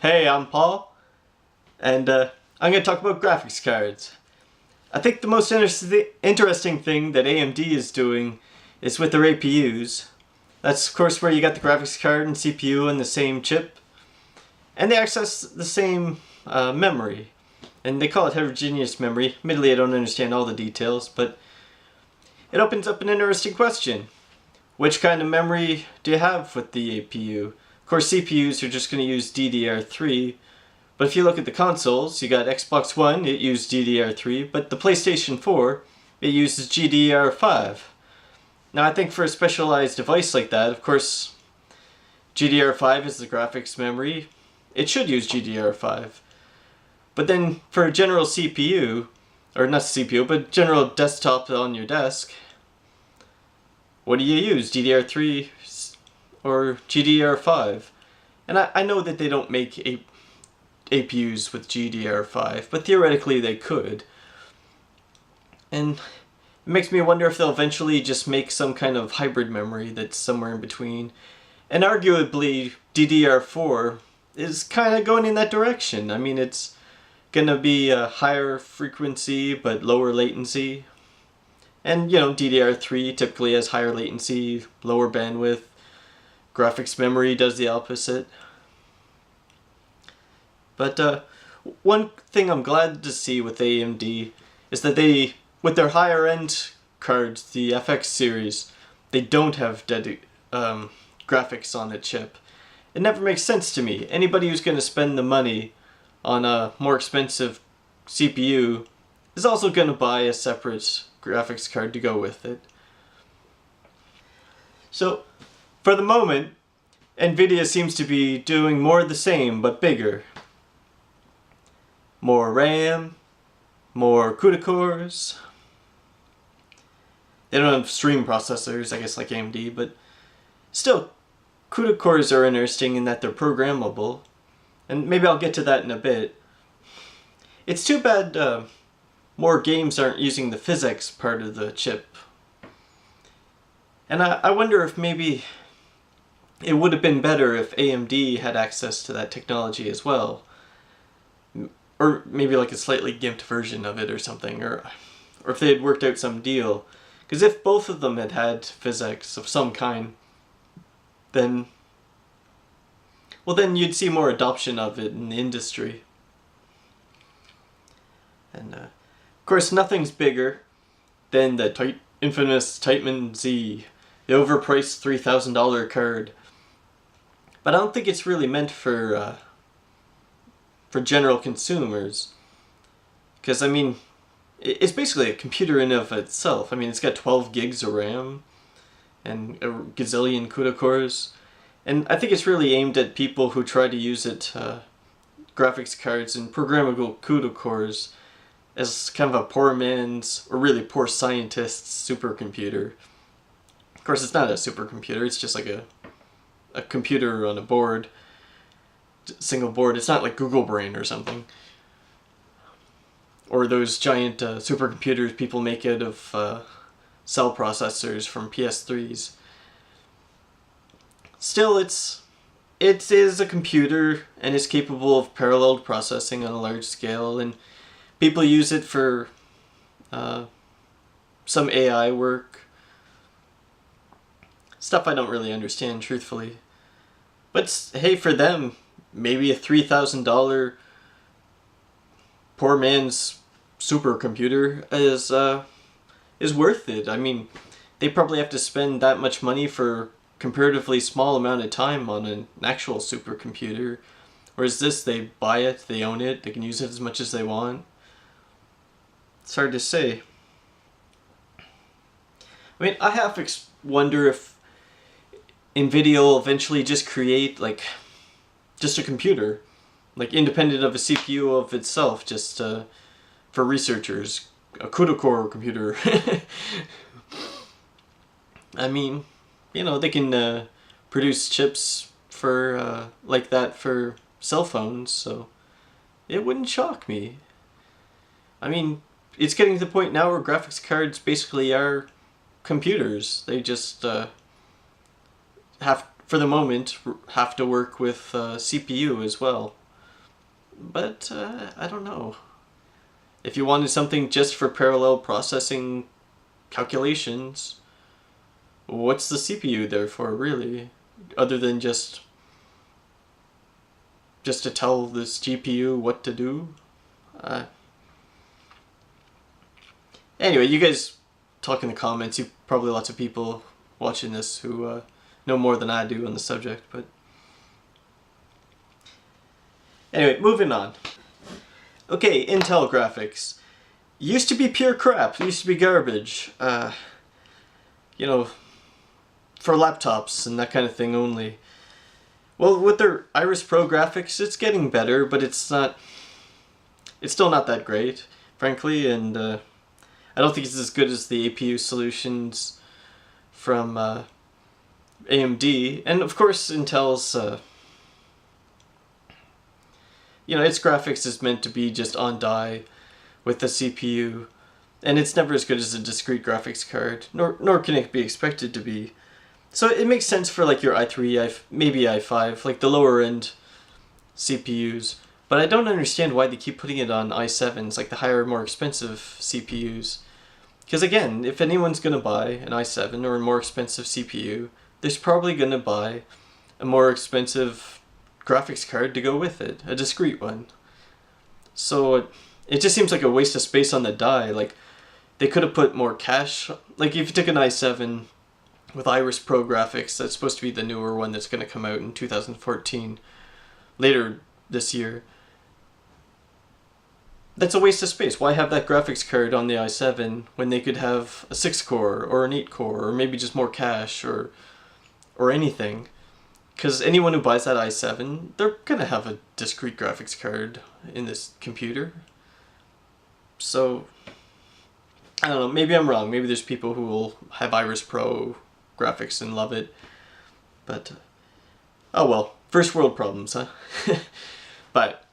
Hey, I'm Paul, and I'm going to talk about graphics cards. I think the most interesting thing that AMD is doing is with their APUs. That's of course where you got the graphics card and CPU in the same chip, and they access the same memory. And they call it heterogeneous memory. Admittedly, I don't understand all the details, but it opens up an interesting question. Which kind of memory do you have with the APU? Of course, CPUs are just going to use DDR3, but if you look at the consoles, you got Xbox One, it used DDR3, but the PlayStation 4, it uses GDDR5. Now, I think for a specialized device like that, of course, GDDR5 is the graphics memory. It should use GDDR5. But then for a general CPU, or not CPU, but general desktop on your desk, what do you use, DDR3 or GDDR5? And I know that they don't make APUs with GDDR5, but theoretically they could. And it makes me wonder if they'll eventually just make some kind of hybrid memory that's somewhere in between. And arguably DDR4 is kind of going in that direction. I mean, it's gonna be a higher frequency but lower latency. And, you know, DDR3 typically has higher latency, lower bandwidth. Graphics memory does the opposite. But one thing I'm glad to see with AMD is that they, with their higher end cards, the FX series, they don't have graphics on the chip. It never makes sense to me. Anybody who's going to spend the money on a more expensive CPU is also going to buy a separate graphics card to go with it. So, for the moment, nVidia seems to be doing more of the same, but bigger. More RAM, more CUDA cores. They don't have stream processors, I guess, like AMD, but still, CUDA cores are interesting in that they're programmable, and maybe I'll get to that in a bit. It's too bad more games aren't using the physics part of the chip. And I wonder if maybe it would have been better if AMD had access to that technology as well. Or maybe like a slightly gimped version of it or something. Or if they had worked out some deal. Because if both of them had physics of some kind, then you'd see more adoption of it in the industry. And of course, nothing's bigger than the infamous Titan Z, the overpriced $3,000 card. But I don't think it's really meant for general consumers. Because, I mean, it's basically a computer in of itself. I mean, it's got 12 gigs of RAM and a gazillion CUDA cores. And I think it's really aimed at people who try to use it, graphics cards and programmable CUDA cores, as kind of a poor man's, or really poor scientist's supercomputer. Of course, it's not a supercomputer, it's just like a computer on a board, single board. It's not like Google Brain or something. Or those giant supercomputers people make out of cell processors from PS3s. Still, it is a computer, and it's capable of paralleled processing on a large scale, and people use it for some AI work. Stuff I don't really understand, truthfully. But hey, for them, maybe a $3,000 poor man's supercomputer is worth it. I mean, they probably have to spend that much money for comparatively small amount of time on an actual supercomputer. Whereas this, they buy it, they own it, they can use it as much as they want. It's hard to say. I mean, I half wonder if nVidia will eventually just create just a computer, like independent of a CPU of itself, just for researchers, a CUDA core computer. I mean, you know, they can produce chips for like that for cell phones, so it wouldn't shock me. I mean, it's getting to the point now where graphics cards basically are computers. They just have, for the moment, have to work with CPU as well. but I don't know. If you wanted something just for parallel processing calculations, what's the CPU there for, really? Other than just to tell this GPU what to do? Anyway, you guys talk in the comments. You probably lots of people watching this who know more than I do on the subject, but anyway, moving on. Okay, Intel graphics. Used to be pure crap. Used to be garbage. You know, for laptops and that kind of thing only. Well, with their Iris Pro graphics, it's getting better, but it's still not that great, frankly, and I don't think it's as good as the APU solutions from AMD, and of course Intel's, its graphics is meant to be just on die with the CPU, and it's never as good as a discrete graphics card, nor can it be expected to be. So it makes sense for like your i3, maybe i5, like the lower end CPUs. But I don't understand why they keep putting it on i7s, like the higher, more expensive CPUs. Because again, if anyone's going to buy an i7 or a more expensive CPU, they're probably going to buy a more expensive graphics card to go with it, a discrete one. So it just seems like a waste of space on the die. Like, they could have put more cache. Like, if you took an i7 with Iris Pro graphics, that's supposed to be the newer one that's going to come out in 2014, later this year. That's a waste of space. Why have that graphics card on the i7 when they could have a 6-core or an 8-core or maybe just more cache or anything? Because anyone who buys that i7, they're going to have a discrete graphics card in this computer. So, I don't know, maybe I'm wrong. Maybe there's people who will have Iris Pro graphics and love it. But, oh well, first world problems, huh? But